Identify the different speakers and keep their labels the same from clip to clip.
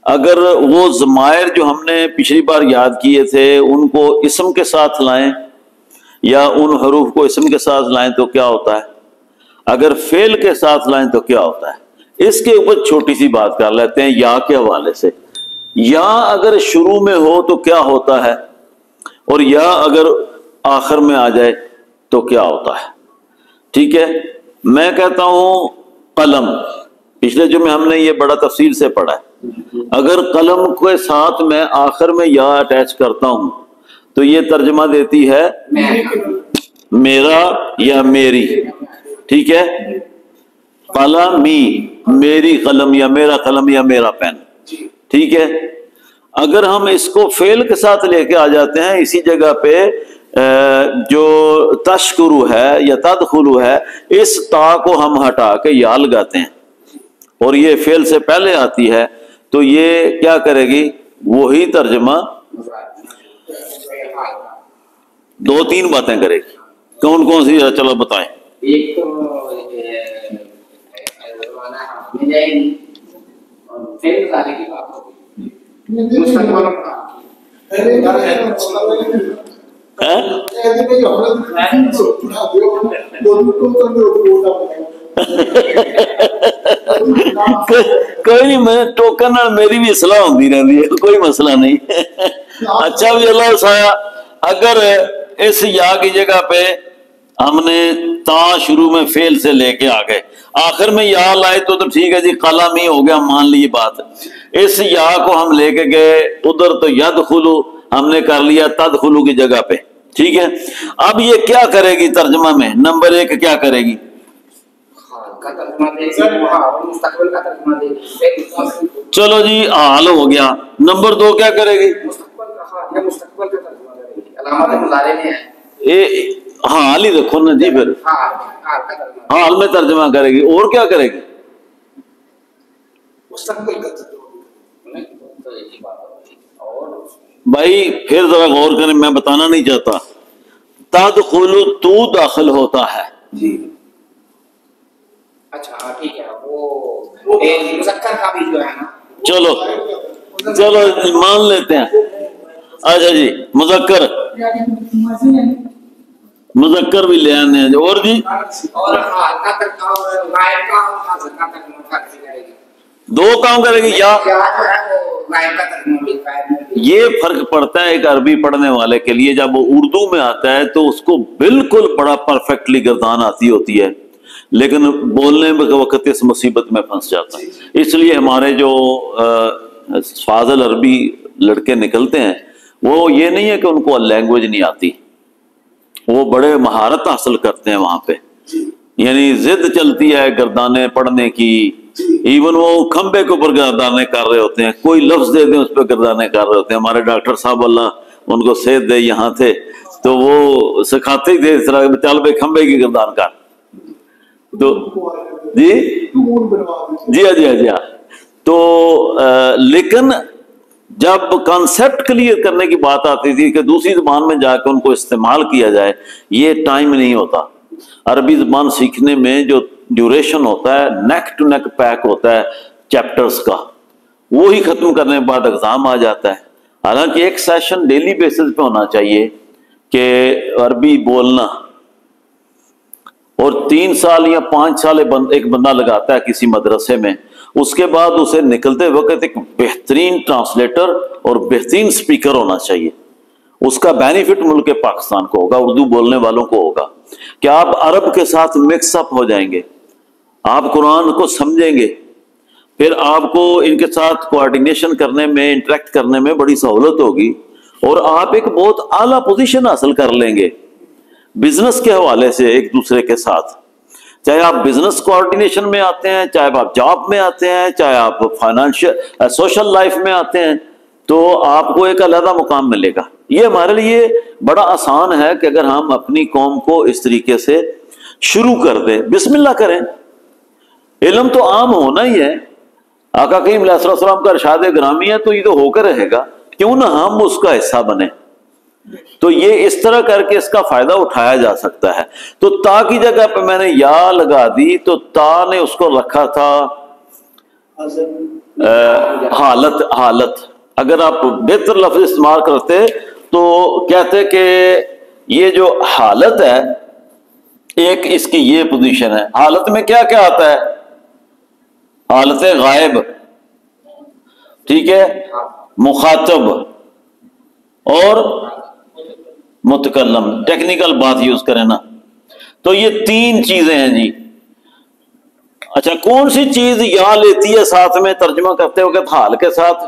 Speaker 1: اگر وہ ضمائر جو ہم نے پچھلی بار یاد کیے تھے ان کو اسم کے ساتھ لائیں یا ان حروف کو اسم کے ساتھ لائیں تو کیا ہوتا ہے، اگر فعل کے ساتھ لائیں تو کیا ہوتا ہے۔ اس کے اوپر چھوٹی سی بات کر لیتے ہیں یا کے حوالے سے۔ یا اگر شروع میں ہو تو کیا ہوتا ہے، اور یا اگر آخر میں آ جائے تو کیا ہوتا ہے۔ ٹھیک ہے، میں کہتا ہوں قلم، پچھلے جمعے ہم نے یہ بڑا تفصیل سے پڑھا ہے، اگر قلم کے ساتھ میں آخر میں یا اٹیچ کرتا ہوں تو یہ ترجمہ دیتی ہے میرا یا میری۔ ٹھیک ہے، قلمی، میری قلم یا میرا قلم یا میرا پین۔ ٹھیک ہے، اگر ہم اس کو فعل کے ساتھ لے کے آ جاتے ہیں اسی جگہ پہ جو تشکرو ہے یا تدخلو ہے، اس تا کو ہم ہٹا کے یا لگاتے ہیں اور یہ فعل سے پہلے آتی ہے تو یہ کیا کرے گی، وہی ترجمہ دو تین باتیں کرے گی۔ کون کون سی؟ چلو بتائیں۔
Speaker 2: ایک تو
Speaker 1: کوئی نہیں، میں ٹوکن میری بھی اصلاح ہوتی رہتی ہے، کوئی مسئلہ نہیں۔ اچھا بھی اللہ سایا، اگر اس یا کی جگہ پہ ہم نے تا شروع میں فعل سے لے کے آ گئے، آخر میں یا لائے تو ٹھیک ہے جی، قلم ہی ہو گیا، مان لی بات۔ اس یا کو ہم لے کے گئے ادھر تو یدخلو ہم نے کر لیا تدخلو کی جگہ پہ۔ ٹھیک ہے، اب یہ کیا کرے گی ترجمہ میں؟ نمبر ایک کیا کرے گی؟ چلو جی حال ہو گیا۔ نمبر دو کیا کرے گی؟ حال ہی رکھو نا جی، پھر حال میں ترجمہ کرے گی۔ اور کیا کرے گی؟ بھائی پھر ذرا غور کریں، میں بتانا نہیں چاہتا۔ تدخلو تو داخل ہوتا ہے جی۔
Speaker 2: اچھا ٹھیک ہے، وہ مذکر کا بھی جو ہے نا، چلو
Speaker 1: مان لیتے ہیں۔ اچھا جی، مذکر بھی لے آنے ہیں۔ اور جی دو کام کرے گی یا یہ فرق پڑتا ہے ایک عربی پڑھنے والے کے لیے، جب وہ اردو میں آتا ہے تو اس کو بالکل بڑا پرفیکٹلی گردان آتی ہوتی ہے، لیکن بولنے کے وقت اس مصیبت میں پھنس جاتا ہے۔ اس لیے ہمارے جو فاضل عربی لڑکے نکلتے ہیں وہ یہ نہیں ہے کہ ان کو لینگویج نہیں آتی، وہ بڑے مہارت حاصل کرتے ہیں وہاں پہ، یعنی ضد چلتی ہے گردانے پڑھنے کی، ایون وہ کھمبے کے اوپر گردانے کر رہے ہوتے ہیں، کوئی لفظ دے دیں اس پہ گردانے کر رہے ہوتے ہیں۔ ہمارے ڈاکٹر صاحب اللہ ان کو صحت دے یہاں تھے تو وہ سکھاتے ہی تھے اس طرح چل بے کھمبے کی گردان کر، تو جی ہاں تو لیکن جب کانسیپٹ کلیئر کرنے کی بات آتی تھی کہ دوسری زبان میں جا کے ان کو استعمال کیا جائے، یہ ٹائم نہیں ہوتا۔ عربی زبان سیکھنے میں جو ڈیوریشن ہوتا ہے، نیک ٹو نیک پیک ہوتا ہے چیپٹرز کا، وہی ختم کرنے کے بعد ایگزام آ جاتا ہے۔ حالانکہ ایک سیشن ڈیلی بیسس پہ ہونا چاہیے کہ عربی بولنا، اور 3 سال یا 5 سال ایک بندہ لگاتا ہے کسی مدرسے میں، اس کے بعد اسے نکلتے وقت ایک بہترین ٹرانسلیٹر اور بہترین سپیکر ہونا چاہیے۔ اس کا بینیفٹ ملک پاکستان کو ہوگا، اردو بولنے والوں کو ہوگا کہ آپ عرب کے ساتھ مکس اپ ہو جائیں گے، آپ قرآن کو سمجھیں گے، پھر آپ کو ان کے ساتھ کوآرڈینیشن کرنے میں، انٹریکٹ کرنے میں بڑی سہولت ہوگی، اور آپ ایک بہت اعلیٰ پوزیشن حاصل کر لیں گے بزنس کے حوالے سے ایک دوسرے کے ساتھ۔ چاہے آپ بزنس کوآرڈینیشن میں آتے ہیں، چاہے آپ جاب میں آتے ہیں، چاہے آپ فائنینشیل سوشل لائف میں آتے ہیں، تو آپ کو ایک علیحدہ مقام ملے گا۔ یہ ہمارے لیے بڑا آسان ہے کہ اگر ہم اپنی قوم کو اس طریقے سے شروع کر دیں، بسم اللہ کریں۔ علم تو عام ہونا ہی ہے، آقا کریم علیہ السلام کا ارشاد گرامی ہے، تو یہ تو ہو کر رہے گا، کیوں نہ ہم اس کا حصہ بنیں۔ تو یہ اس طرح کر کے اس کا فائدہ اٹھایا جا سکتا ہے۔ تو تا کی جگہ پہ میں نے یا لگا دی، تو تا نے اس کو رکھا تھا حالت اگر آپ بہتر لفظ استعمال کرتے تو کہتے کہ یہ جو حالت ہے ایک اس کی یہ پوزیشن ہے. حالت میں کیا کیا آتا ہے؟ حالت غائب، ٹھیک ہے، مخاطب اور متکلم، ٹیکنیکل بات یوز کریں نا. تو یہ تین چیزیں ہیں جی. اچھا کون سی چیز یا لیتی ہے ساتھ میں ترجمہ کرتے وقت حال کے ساتھ؟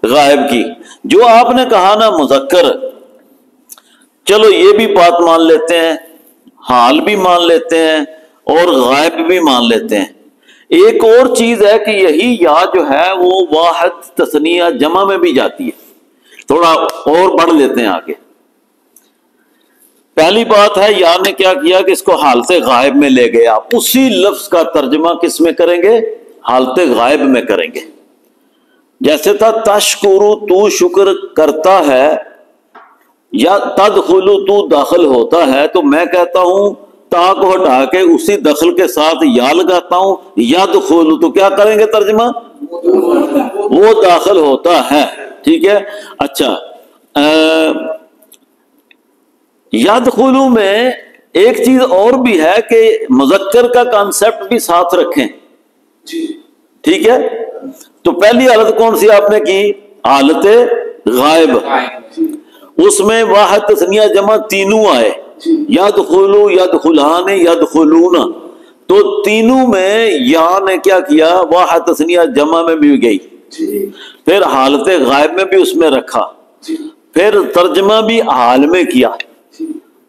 Speaker 1: غائب کی. جو آپ نے کہا نا مذکر، چلو یہ بھی بات مان لیتے ہیں، حال بھی مان لیتے ہیں اور غائب بھی مان لیتے ہیں. ایک اور چیز ہے کہ یہی یا جو ہے وہ واحد تثنیہ جمع میں بھی جاتی ہے. تھوڑا اور بڑھ لیتے ہیں آگے. پہلی بات ہے یا نے کیا کیا کہ اس کو حالت غائب میں لے گیا. اسی لفظ کا ترجمہ کس میں کریں گے؟ حالت غائب میں کریں گے. جیسے تھا تشکرو تو شکر کرتا ہے، یا تدخلو تو داخل ہوتا ہے، تو میں کہتا ہوں تا کو ہٹا کے اسی دخل کے ساتھ یا لگاتا ہوں، یدخلو تو کیا کریں گے ترجمہ؟ وہ داخل ہوتا ہے. ٹھیک ہے. اچھا یدخلو میں ایک چیز اور بھی ہے کہ مذکر کا کانسیپٹ بھی ساتھ رکھیں. ٹھیک ہے. تو پہلی حالت کون سی آپ نے کی؟ حالت غائب. اس میں واحد تثنیہ جمع تینوں آئے، یدخلو، یدخلان، یدخلون. تو تینوں میں یا نے کیا کیا؟ واحد تثنیہ جمع میں بھی گئی، پھر حالت غائب میں بھی اس میں رکھا، پھر ترجمہ بھی حال میں کیا.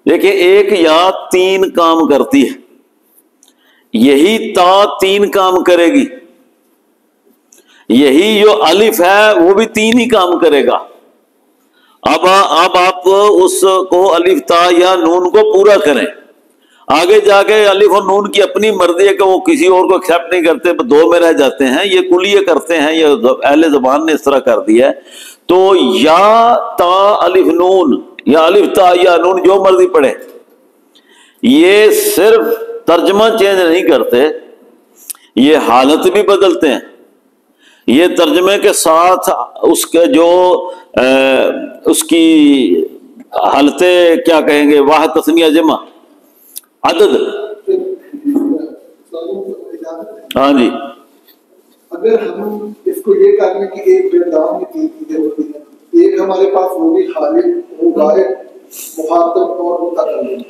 Speaker 1: دیکھیں ایک یا تین کام کرتی ہے، یہی تا تین کام کرے گی، یہی جو الف ہے وہ بھی تین ہی کام کرے گا. اب آپ اس کو الف تا یا نون کو پورا کریں. آگے جا کے الف اور نون کی اپنی مرضی ہے کہ وہ کسی اور کو ایکسیپٹ نہیں کرتے، دو میں رہ جاتے ہیں. یہ کلیے کرتے ہیں، یہ اہل زبان نے اس طرح کر دیا ہے. تو یا تا الف نون یا الف تا یا نون جو مرضی پڑھے، یہ صرف ترجمہ چینج نہیں کرتے، یہ حالت بھی بدلتے ہیں. یہ ترجمے کے ساتھ اس کے جو اس کی حالتیں کیا کہیں گے، واحد تثنیہ جمع، عدد. ہاں جی.
Speaker 3: اگر ہم اس کو یہ کرنے کی ایک گردان میں تین چیزیں ہوتی ہیں، ایک ہمارے پاس وہ بھی خالق، وہ غائب، مخاطب اور متکلم.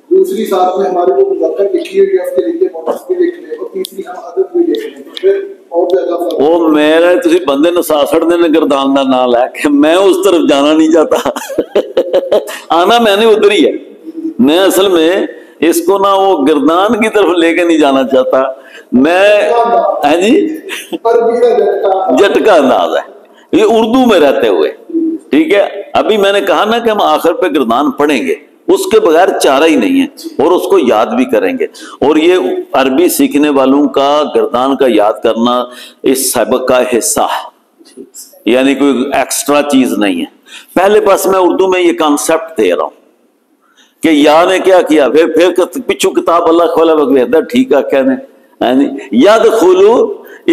Speaker 3: دوسری ساتھ میں ہمارے وہ مذکر لکھی ہوئی ہے، اس کے لیے مؤنث بھی لکھ لیں، اور تیسری ہم عدد بھی لکھ لیں. پھر اور زیادہ
Speaker 1: وہ میرے تسی بندے نو ساسڑ نے گردان دا نام ہے کہ میں اس طرف جانا نہیں چاہتا. آنا میں نے ادھر ہی ہے. میں اصل میں اس کو نہ وہ گردان کی طرف لے کے نہیں جانا چاہتا. میں ہاں جی جٹکا انداز ہے یہ اردو میں رہتے ہوئے. ٹھیک ہے. ابھی میں نے کہا نا کہ ہم آخر پہ گردان پڑھیں گے، اس کے بغیر چارہ ہی نہیں ہے، اور اس کو یاد بھی کریں گے. اور یہ عربی سیکھنے والوں کا گردان کا یاد کرنا اس سبق کا حصہ ہے، یعنی کوئی ایکسٹرا چیز نہیں ہے. پہلے بس میں اردو میں یہ کانسیپٹ دے رہا ہوں کہ یا نے کیا کیا، پھر پچھو کتاب اللہ کھولا بغیر ٹھیک ہے کہنے. یدخلو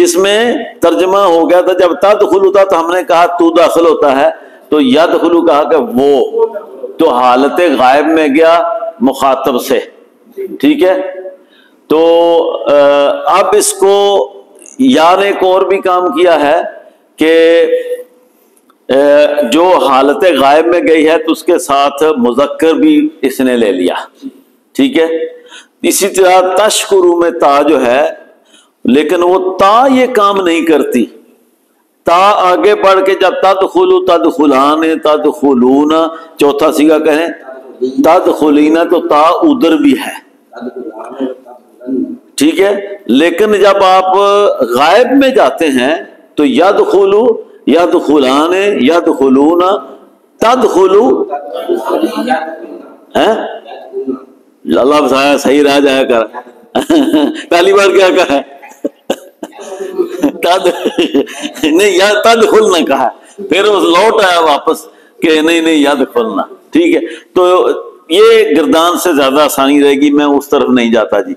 Speaker 1: اس میں ترجمہ ہو گیا تھا، جب تدخلو تھا تو ہم نے کہا تو داخل ہوتا ہے، تو یدخلو کہا کہ وہ، تو حالت غائب میں گیا مخاطب سے. ٹھیک ہے. تو اب اس کو یا نے ایک اور بھی کام کیا ہے کہ جو حالت غائب میں گئی ہے تو اس کے ساتھ مذکر بھی اس نے لے لیا. ٹھیک ہے. اسی طرح تشکرو میں تا جو ہے، لیکن وہ تا یہ کام نہیں کرتی. تا آگے بڑھ کے جب تدخلو تدخلان تدخلون چوتھا سیگا کہیں تدخلین، تو تا ادھر بھی ہے. ٹھیک ہے. لیکن جب آپ غائب میں جاتے ہیں تو یدخلو یدخلان یدخلون تدخلو اللہ بتایا صحیح رہ جایا کر. پہلی بار کیا کہا نہیں یا تدخل نہ کہا، پھر وہ لوٹ آیا واپس کہ نہیں یدخلنا. ٹھیک ہے. تو یہ گردان سے زیادہ آسانی رہے گی، میں اس طرف نہیں جاتا جی.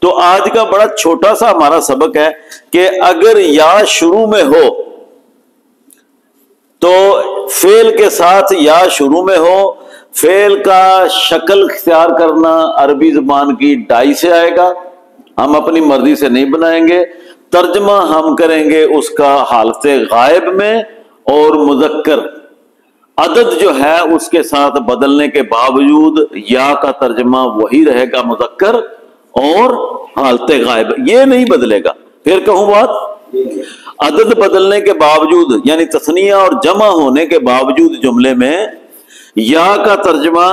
Speaker 1: تو آج کا بڑا چھوٹا سا ہمارا سبق ہے کہ اگر یا شروع میں ہو تو فعل کے ساتھ یا شروع میں ہو، فعل کا شکل اختیار کرنا عربی زبان کی ڈائی سے آئے گا، ہم اپنی مرضی سے نہیں بنائیں گے، ترجمہ ہم کریں گے اس کا حالت غائب میں، اور مذکر عدد جو ہے اس کے ساتھ بدلنے کے باوجود یا کا ترجمہ وہی رہے گا، مذکر اور حالت غائب، یہ نہیں بدلے گا۔ پھر کہوں بات، عدد بدلنے کے باوجود یعنی تثنیہ اور جمع ہونے کے باوجود جملے میں یا کا ترجمہ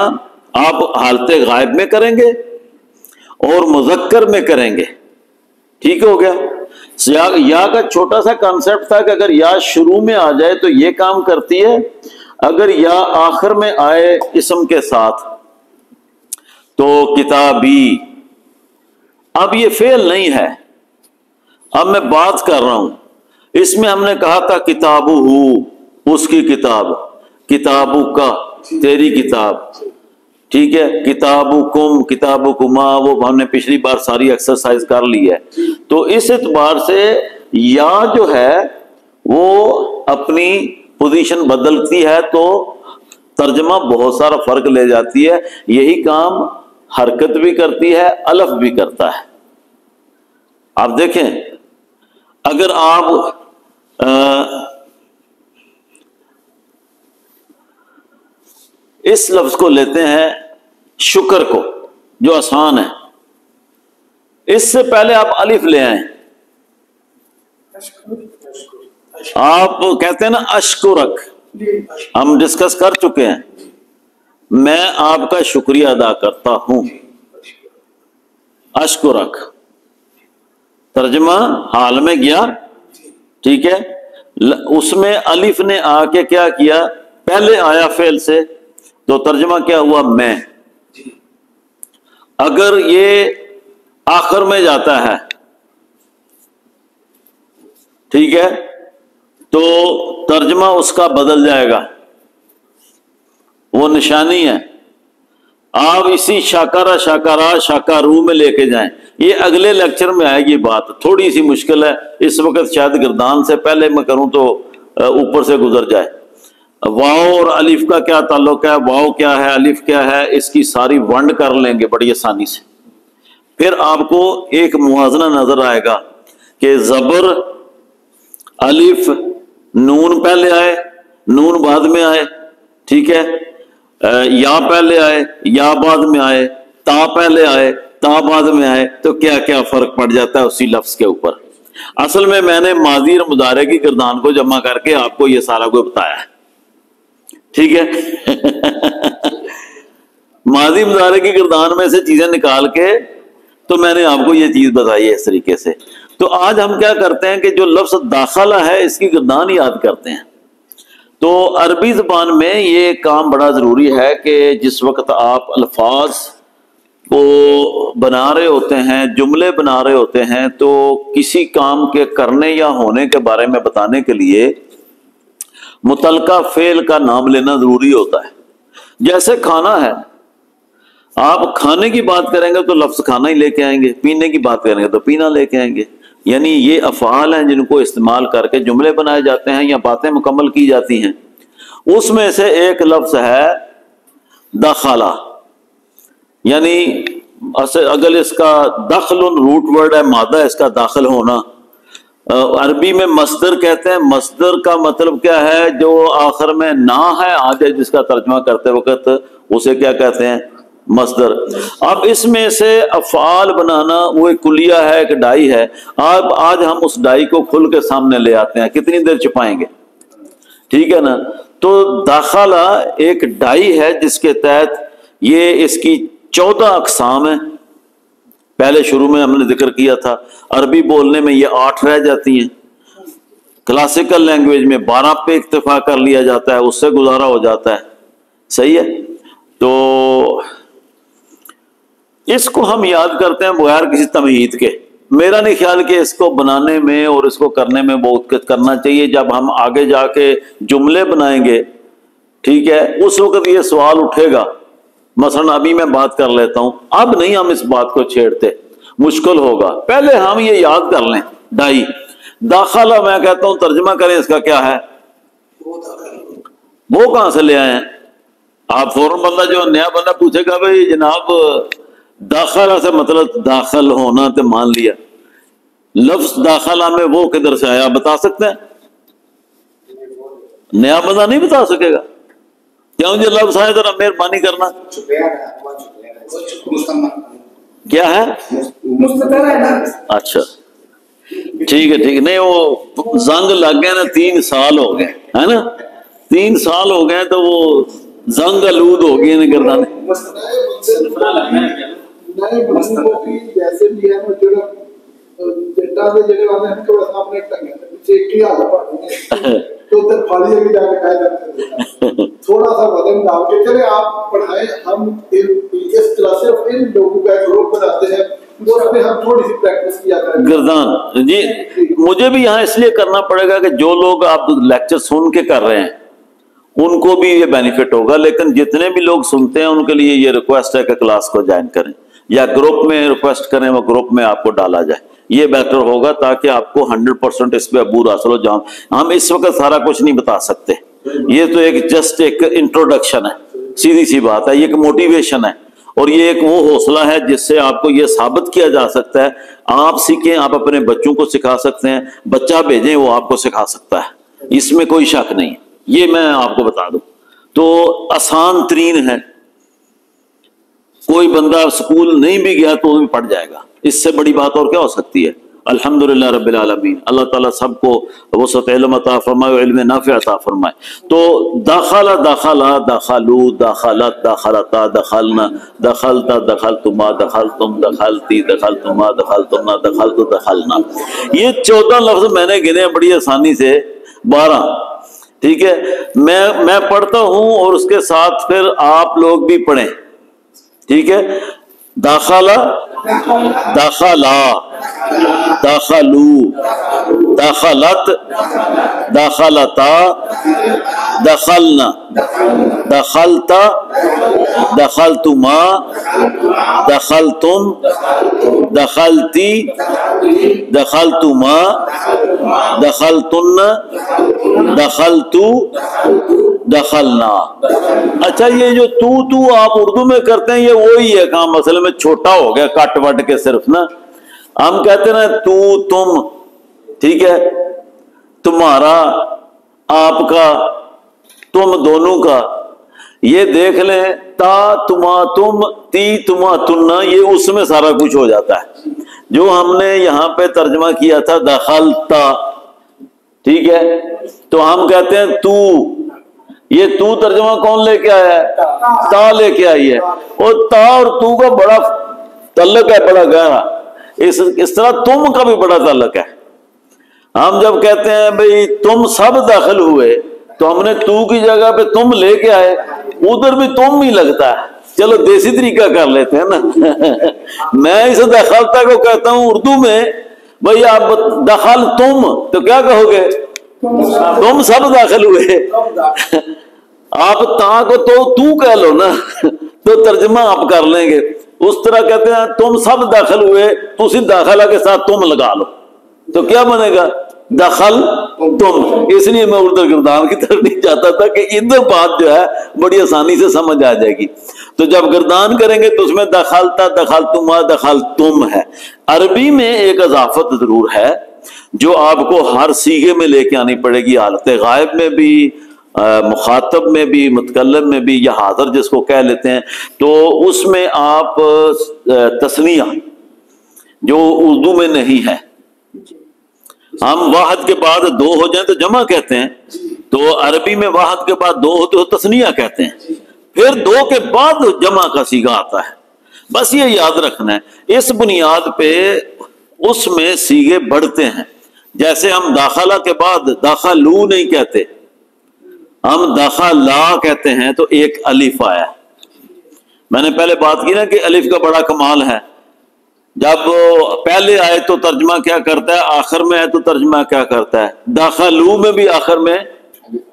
Speaker 1: آپ حالت غائب میں کریں گے اور مذکر میں کریں گے، ٹھیک ہو گیا۔ یا کا چھوٹا سا کانسیپٹ تھا کہ اگر یا شروع میں آ جائے تو یہ کام کرتی ہے، اگر یا آخر میں آئے اسم کے ساتھ تو کتابی۔ اب یہ فعل نہیں ہے، اب میں بات کر رہا ہوں، اس میں ہم نے کہا تھا کتابو، اس کی کتاب، کتابو کا تیری کتاب، ٹھیک ہے، کتابکم، کتابکما، وہ ہم نے پچھلی بار ساری ایکسرسائز کر لی ہے۔ تو اس اعتبار سے یا جو ہے وہ اپنی پوزیشن بدلتی ہے تو ترجمہ بہت سارا فرق لے جاتی ہے، یہی کام حرکت بھی کرتی ہے، الف بھی کرتا ہے۔ آپ دیکھیں اگر آپ اس لفظ کو لیتے ہیں شکر کو جو آسان ہے، اس سے پہلے آپ الف لے آئیں، آپ کہتے ہیں نا اشکرک، ہم ڈسکس کر چکے ہیں، میں آپ کا شکریہ ادا کرتا ہوں، اشکرک، ترجمہ حال میں گیا، ٹھیک ہے، اس میں الف نے آ کے کیا کیا، پہلے آیا فعل سے تو ترجمہ کیا ہوا، میں۔ اگر یہ آخر میں جاتا ہے، ٹھیک ہے، تو ترجمہ اس کا بدل جائے گا، وہ نشانی ہے۔ آپ اسی شاکارا شاکارا شاکارو میں لے کے جائیں، یہ اگلے لیکچر میں آئے گی بات، تھوڑی سی مشکل ہے اس وقت، شاید گردان سے پہلے میں کروں تو اوپر سے گزر جائے۔ واؤ اور الف کا کیا تعلق ہے، واؤ کیا ہے، الف کیا ہے، اس کی ساری ونڈ کر لیں گے بڑی آسانی سے۔ پھر آپ کو ایک موازنہ نظر آئے گا کہ زبر، الف، نون پہلے آئے، نون بعد میں آئے، ٹھیک ہے، یا پہلے آئے، یا بعد میں آئے، تا پہلے آئے، تا بعد میں آئے، تو کیا کیا فرق پڑ جاتا ہے اسی لفظ کے اوپر۔ اصل میں نے ماضی اور مضارع کی گردان کو جمع کر کے آپ کو یہ سارا کوئی بتایا ہے، ٹھیک ہے ماضی مضارع کی گردان میں سے چیزیں نکال کے تو میں نے آپ کو یہ چیز بتائی ہے اس طریقے سے۔ تو آج ہم کیا کرتے ہیں کہ جو لفظ داخلہ ہے اس کی گردان یاد کرتے ہیں۔ تو عربی زبان میں یہ کام بڑا ضروری ہے کہ جس وقت آپ الفاظ کو بنا رہے ہوتے ہیں، جملے بنا رہے ہوتے ہیں، تو کسی کام کے کرنے یا ہونے کے بارے میں بتانے کے لیے متعلقہ فعل کا نام لینا ضروری ہوتا ہے۔ جیسے کھانا ہے، آپ کھانے کی بات کریں گے تو لفظ کھانا ہی لے کے آئیں گے، پینے کی بات کریں گے تو پینا لے کے آئیں گے، یعنی یہ افعال ہیں جن کو استعمال کر کے جملے بنائے جاتے ہیں یا باتیں مکمل کی جاتی ہیں۔ اس میں سے ایک لفظ ہے دخلہ، یعنی اگر اس کا دخل روٹ ورڈ ہے، مادہ اس کا داخل ہونا، عربی میں مصدر کہتے ہیں۔ مصدر کا مطلب کیا ہے، جو آخر میں نہ ہے آ جائے، جس کا ترجمہ کرتے وقت اسے کیا کہتے ہیں، مصدر۔ اب اس میں سے افعال بنانا وہ ایک کلیہ ہے، ایک ڈائی ہے۔ اب آج ہم اس ڈائی کو کھل کے سامنے لے آتے ہیں، کتنی دیر چھپائیں گے، ٹھیک ہے نا۔ تو داخلہ ایک ڈائی ہے جس کے تحت یہ اس کی 14 اقسام ہیں۔ پہلے شروع میں ہم نے ذکر کیا تھا، عربی بولنے میں یہ 8 رہ جاتی ہیں، کلاسیکل لینگویج میں 12 پہ اکتفا کر لیا جاتا ہے، اس سے گزارا ہو جاتا ہے، صحیح ہے۔ تو اس کو ہم یاد کرتے ہیں بغیر کسی تمہید کے۔ میرا نہیں خیال کہ اس کو بنانے میں اور اس کو کرنے میں بہت کرنا چاہیے۔ جب ہم آگے جا کے جملے بنائیں گے، ٹھیک ہے، اس وقت یہ سوال اٹھے گا۔ مثلا ابھی میں بات کر لیتا ہوں، اب نہیں ہم اس بات کو چھیڑتے، مشکل ہوگا. پہلے ہم یہ یاد کر لیں ڈائی. داخلہ میں کہتا ہوں ترجمہ کریں اس کا کیا ہے؟ وہ کہاں سے لے آئے ہیں آپ؟ فوراً بندہ جو نیا بندہ پوچھے گا بھائی جناب داخلہ سے مطلب داخل ہونا، تو مان لیا لفظ داخلہ میں وہ کدھر سے آیا بتا سکتے ہیں؟ نیا بندہ نہیں بتا سکے گا. کیوں جو لفظ آئے ذرا مہربانی کرنا. کیا ہے؟ اچھا ٹھیک ہے ٹھیک ہے. نہیں وہ زنگ لگ گئے نا، 3 سال ہو گئے ہے نا، 3 سال ہو گئے تو وہ زنگ آلود ہو گئی نا گردان.
Speaker 3: نئے بندوں کو بھی جیسے بھی ہے نا جٹا دے جڑے والے ہیں تھوڑا سا اپنے ٹنگے پیچھے کی حالت پڑھتے ہیں تو ادھر پھاڑی بھی جا کے کہہ جاتے ہیں تھوڑا سا بدن ڈال کے چلے آپ پڑھائیں. ہم اس طرح سے ان لوگوں کا گروپ بناتے ہیں تو اس میں ہم تھوڑی سی پریکٹس کیا کریں
Speaker 1: گردان. جی مجھے بھی یہاں اس لیے کرنا پڑے گا کہ جو لوگ آپ لیکچر سن کے کر رہے ہیں ان کو بھی یہ بینیفٹ ہوگا، لیکن جتنے بھی لوگ سنتے ہیں ان کے لیے یہ ریکویسٹ ہے کہ کلاس کو جوائن کریں یا گروپ میں ریکویسٹ کریں، وہ گروپ میں آپ کو ڈالا جائے. یہ بہتر ہوگا تاکہ آپ کو 100% اس پہ عبور حاصل ہو. جہاں ہم اس وقت سارا کچھ نہیں بتا سکتے، یہ تو ایک جسٹ ایک انٹروڈکشن ہے، سیدھی سی بات ہے. یہ ایک موٹیویشن ہے اور یہ ایک وہ حوصلہ ہے جس سے آپ کو یہ ثابت کیا جا سکتا ہے. آپ سیکھیں، آپ اپنے بچوں کو سکھا سکتے ہیں، بچہ بھیجیں وہ آپ کو سکھا سکتا ہے، اس میں کوئی شک نہیں. یہ میں آپ کو بتا دوں تو آسان ترین ہے. کوئی بندہ اسکول نہیں بھی گیا تو وہ بھی پڑھ جائے گا، اس سے بڑی بات اور کیا ہو سکتی ہے. الحمدللہ رب العالمین. اللہ تعالیٰ سب کو وسعت علم عطا فرمائے، علم نافع عطا فرمائے. تو داخلہ، داخلہ، داخلو، داخلت، داخلتا، دخلنا، دخلتا، دخلتما، دخلتم، دخلتی، دخلتما، دخلتما، دخلت، دخلنا. یہ 14 لفظ میں نے گنے بڑی آسانی سے، 12. ٹھیک ہے، میں پڑھتا ہوں اور اس کے ساتھ پھر آپ لوگ بھی پڑھیں. ٹھیک ہے. داخلہ، داخلہ، داخلو، داخلت، داخلتا، دخلنا، دخلتا، دخلتما، دخلتم، دخلتی، دخلتما، دخلتن، دخلتو، دخلنا. اچھا یہ جو تو آپ اردو میں کرتے ہیں یہ وہی ہے کام، اصل میں چھوٹا ہو گیا کٹ وٹ کے صرف نا. ہم کہتے ہیں نا تو، تم، ٹھیک ہے، تمہارا، آپ کا، تم دونوں کا. یہ دیکھ لیں تا، تما، تم، تی، تما، تننا، یہ اس میں سارا کچھ ہو جاتا ہے. جو ہم نے یہاں پہ ترجمہ کیا تھا دخلتا، ٹھیک ہے، تو ہم کہتے ہیں تو. یہ تو ترجمہ کون لے کے آیا ہے؟ تا لے کے آئی ہے. اور تا اور تو کا بڑا تعلق ہے، بڑا گہرا. اس طرح تم کا بھی بڑا تعلق ہے. ہم جب کہتے ہیں بھئی تم سب داخل ہوئے تو ہم نے تو کی جگہ پہ تم لے کے آئے، ادھر بھی تم ہی لگتا ہے. چلو دیسی طریقہ کر لیتے ہیں نا. میں اس دخلتا کو کہتا ہوں اردو میں بھئی آپ دخل تم، تو کیا کہو گے؟ تم سب داخل ہوئے. آپ تا کو تو کہہ لو نا تو ترجمہ آپ کر لیں گے. اس طرح کہتے ہیں تم سب داخل ہوئے تو اسی داخلہ کے ساتھ تم لگا لو تو کیا بنے گا؟ دخل تم. اس لیے میں اردو گردان کی طرف نہیں جاتا تھا کہ ادھر بات جو ہے بڑی آسانی سے سمجھ آ جائے گی. تو جب گردان کریں گے تو اس میں دخلتا، دخلتما، دخلتم ہے. عربی میں ایک اضافت ضرور ہے جو آپ کو ہر صیغے میں لے کے آنی پڑے گی، حالت غائب میں بھی، مخاطب میں بھی، متکلم میں بھی، یا حاضر جس کو کہہ لیتے ہیں. تو اس میں آپ تثنیہ جو اردو میں نہیں ہے، ہم واحد کے بعد 2 ہو جائیں تو جمع کہتے ہیں، تو عربی میں واحد کے بعد 2 ہوتے تو تثنیہ کہتے ہیں. پھر 2 کے بعد جمع کا صیغہ آتا ہے. بس یہ یاد رکھنا ہے. اس بنیاد پہ اس میں صیغے بڑھتے ہیں. جیسے ہم داخلہ کے بعد داخلو نہیں کہتے، ہم داخلہ کہتے ہیں تو ایک الف آیا. میں نے پہلے بات کی نا کہ الف کا بڑا کمال ہے. جب پہلے آئے تو ترجمہ کیا کرتا ہے، آخر میں آئے تو ترجمہ کیا کرتا ہے. داخلو میں بھی آخر میں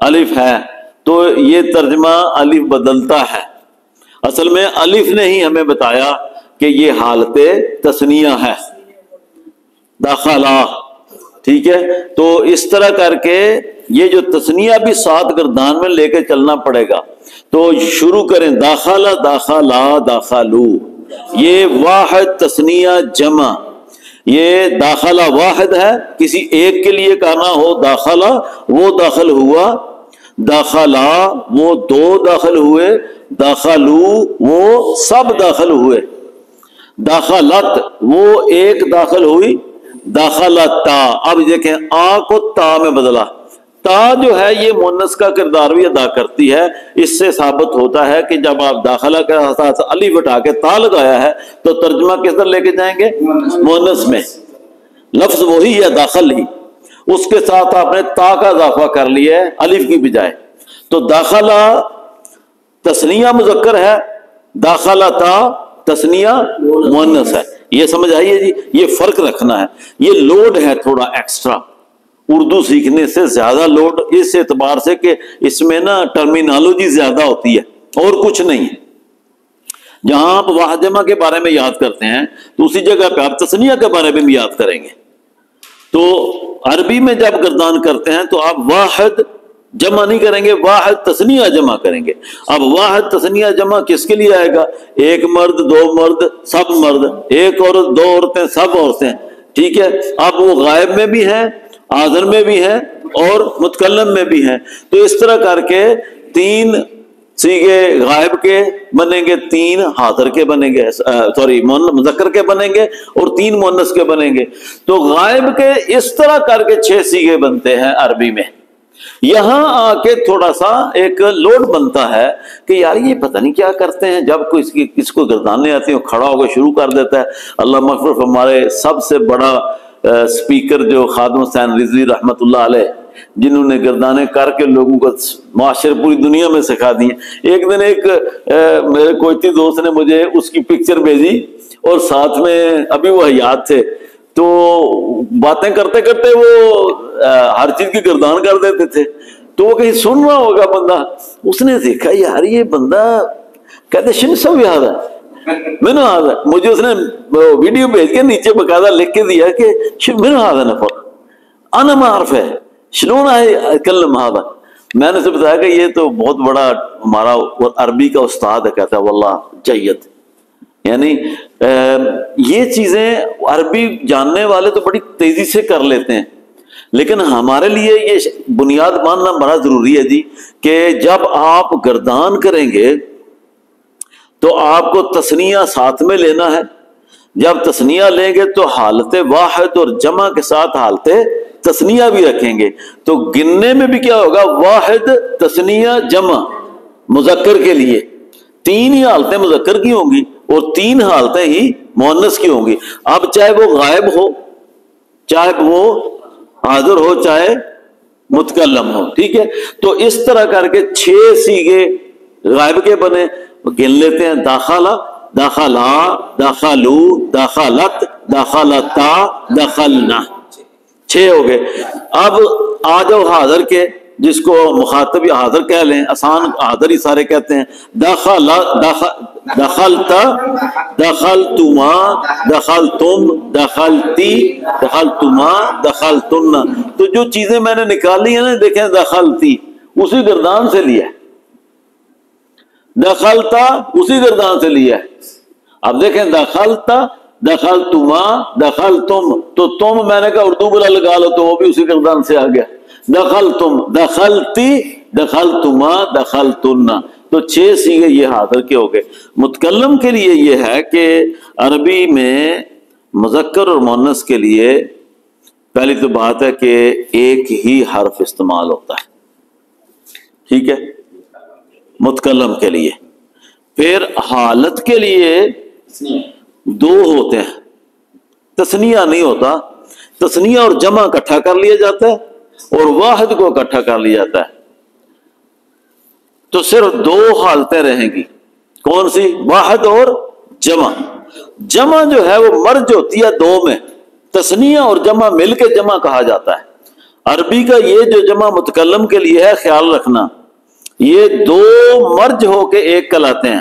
Speaker 1: الف ہے تو یہ ترجمہ الف بدلتا ہے. اصل میں الف نے ہی ہمیں بتایا کہ یہ حالت تثنیہ ہے، داخلہ، ٹھیک ہے؟ تو اس طرح کر کے یہ جو تثنیہ بھی ساتھ گردان میں لے کے چلنا پڑے گا۔ تو شروع کریں، داخلہ، داخلہ، داخلو، یہ واحد تثنیہ جمع، یہ داخلہ واحد ہے، کسی ایک کے لیے کہنا ہو داخلہ، وہ داخل ہوا، داخلہ وہ دو داخل ہوئے، داخلو وہ سب داخل ہوئے، داخلت وہ ایک داخل ہوئی، داخلتا۔ اب دیکھیں آ کو تا میں بدلا، تا جو ہے یہ مؤنث کا کردار بھی ادا کرتی ہے۔ اس سے ثابت ہوتا ہے کہ جب آپ داخلہ کے ساتھ الف ہٹا کے تا لگایا ہے تو ترجمہ کس طرح لے کے جائیں گے؟ مؤنث میں، لفظ وہی ہے داخل ہی، اس کے ساتھ آپ نے تا کا اضافہ کر لیا ہے الف کی بجائے، تو داخلہ تثنیہ مذکر ہے، داخلہ تا تثنیہ مؤنث ہے۔ یہ سمجھ آئیے جی، یہ فرق رکھنا ہے، یہ لوڈ ہے تھوڑا ایکسٹرا اردو سیکھنے سے، زیادہ لوڈ اس اعتبار سے کہ اس میں نا ٹرمینالوجی زیادہ ہوتی ہے اور کچھ نہیں ہے۔ جہاں آپ واحد جمع کے بارے میں یاد کرتے ہیں تو اسی جگہ پہ آپ تثنیہ کے بارے میں بھی یاد کریں گے۔ تو عربی میں جب گردان کرتے ہیں تو آپ واحد جمع نہیں کریں گے، واحد تثنیہ جمع کریں گے۔ اب واحد تثنیہ جمع کس کے لیے آئے گا؟ ایک مرد، دو مرد، سب مرد، ایک عورت، دو عورتیں، سب عورتیں، ٹھیک ہے؟ اب وہ غائب میں بھی ہیں، حاضر میں بھی ہیں اور متکلم میں بھی ہیں، تو اس طرح کر کے تین صیغے غائب کے بنیں گے، تین حاضر کے بنیں گے، مذکر کے بنیں گے اور تین مؤنث کے بنیں گے۔ تو غائب کے اس طرح کر کے 6 صیغے بنتے ہیں عربی میں۔ یہاں آ کے تھوڑا سا ایک لوڈ بنتا ہے کہ یار یہ پتہ نہیں کیا کرتے ہیں، جب کوئی کس کو گردانے آتی ہیں کھڑا ہو کے شروع کر دیتا ہے۔ اللہ مغفرت ہمارے سب سے بڑا سپیکر جو خادم حسین رضوی رحمت اللہ علیہ، جنہوں نے گردانے کر کے لوگوں کو معاشرے پوری دنیا میں سکھا دیے۔ ایک دن ایک میرے کوئٹی دوست نے مجھے اس کی پکچر بھیجی اور ساتھ میں ابھی وہ حیات تھے، تو باتیں کرتے کرتے وہ ہر چیز کی گردان کر دیتے تھے، تو وہ کہیں سن رہا ہوگا بندہ، اس نے دیکھا یار یہ بندہ کہتے شن سب یاد ہے، میں نے آدھا، مجھے اس نے ویڈیو بھیج کے نیچے باقاعدہ لکھ کے دیا کہ میں نے آدھا نفر انا معرف ہے شلون ہے کلم ہذا۔ میں نے اسے بتایا کہ یہ تو بہت بڑا ہمارا عربی کا استاد ہے، کہتا ہے واللہ جید، یعنی یہ چیزیں عربی جاننے والے تو بڑی تیزی سے کر لیتے ہیں، لیکن ہمارے لیے یہ بنیاد ماننا بڑا ضروری ہے جی کہ جب آپ گردان کریں گے تو آپ کو تثنیہ ساتھ میں لینا ہے۔ جب تثنیہ لیں گے تو حالت واحد اور جمع کے ساتھ حالت تثنیہ بھی رکھیں گے، تو گننے میں بھی کیا ہوگا؟ واحد تثنیہ جمع مذکر کے لیے 3 ہی حالتیں مذکر کی ہوں گی اور 3 حالتیں ہی مؤنث کی ہوں گی۔ اب چاہے وہ غائب ہو، چاہے وہ حاضر ہو، چاہے متکلم ہو، ٹھیک ہے؟ تو اس طرح کر کے 6 صیغے غائب کے بنے، گن لیتے ہیں، داخلہ، داخلہ، داخلو، داخلت، داخلتا، داخلنا، 6 ہو گئے۔ اب آ جاؤ حاضر کے، جس کو مخاطب یا حاضر کہہ لیں، آسان حاضر ہی سارے کہتے ہیں، دخلتا، دخلتما، دخلتم، دخلتی، دخلتما، دخلتن۔ تو جو چیزیں میں نے نکالی ہیں نا، دیکھیں دخلتی اسی گردان سے لیا، دخلتا اسی گردان سے لیا۔ اب دیکھیں دخلتا، دخلتما، دخلتم، تو تم میں نے کہا اردو بلا لگا لو تو وہ بھی اسی گردان سے آ گیا، دخلتم، دخلتی، دخلتما، دخلتن، تو 6 صیغے یہ حاضر کے ہو گئے۔ متکلم کے لیے یہ ہے کہ عربی میں مذکر اور مؤنث کے لیے پہلی تو بات ہے کہ ایک ہی حرف استعمال ہوتا ہے، ٹھیک ہے، متکلم کے لیے۔ پھر حالت کے لیے 2 ہوتے ہیں، تثنیہ نہیں ہوتا، تثنیہ اور جمع اکٹھا کر لیا جاتا ہے اور واحد کو اکٹھا کر لیا جاتا ہے، تو صرف 2 حالتیں رہیں گی، کون سی؟ واحد اور جمع۔ جمع جو ہے وہ مرج ہوتی ہے 2 میں، تثنیہ اور جمع مل کے جمع کہا جاتا ہے۔ عربی کا یہ جو جمع متکلم کے لیے ہے، خیال رکھنا، یہ 2 مرج ہو کے ایک کہلاتے ہیں،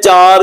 Speaker 1: 4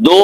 Speaker 1: 2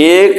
Speaker 1: 1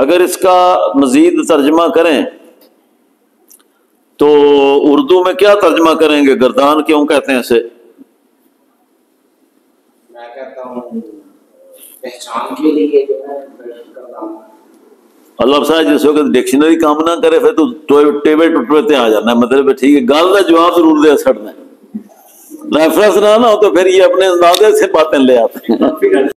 Speaker 1: اگر اس کا مزید ترجمہ کریں تو اردو میں کیا ترجمہ کریں گے؟ گردان کیوں کہتے ہیں اسے؟
Speaker 2: میں کہتا ہوں پہچان کے لیے جو ہے گردان۔ اللہ
Speaker 1: صاحب جس وقت ڈکشنری کام نہ کرے پھر تو ٹیبے ٹوٹے آ جانا ہے، مطلب ٹھیک ہے گل کا جواب ضرور دے سکتے ہیں، ریفرنس نہ ہو تو پھر یہ اپنے اندازے سے باتیں لے آتے ہیں۔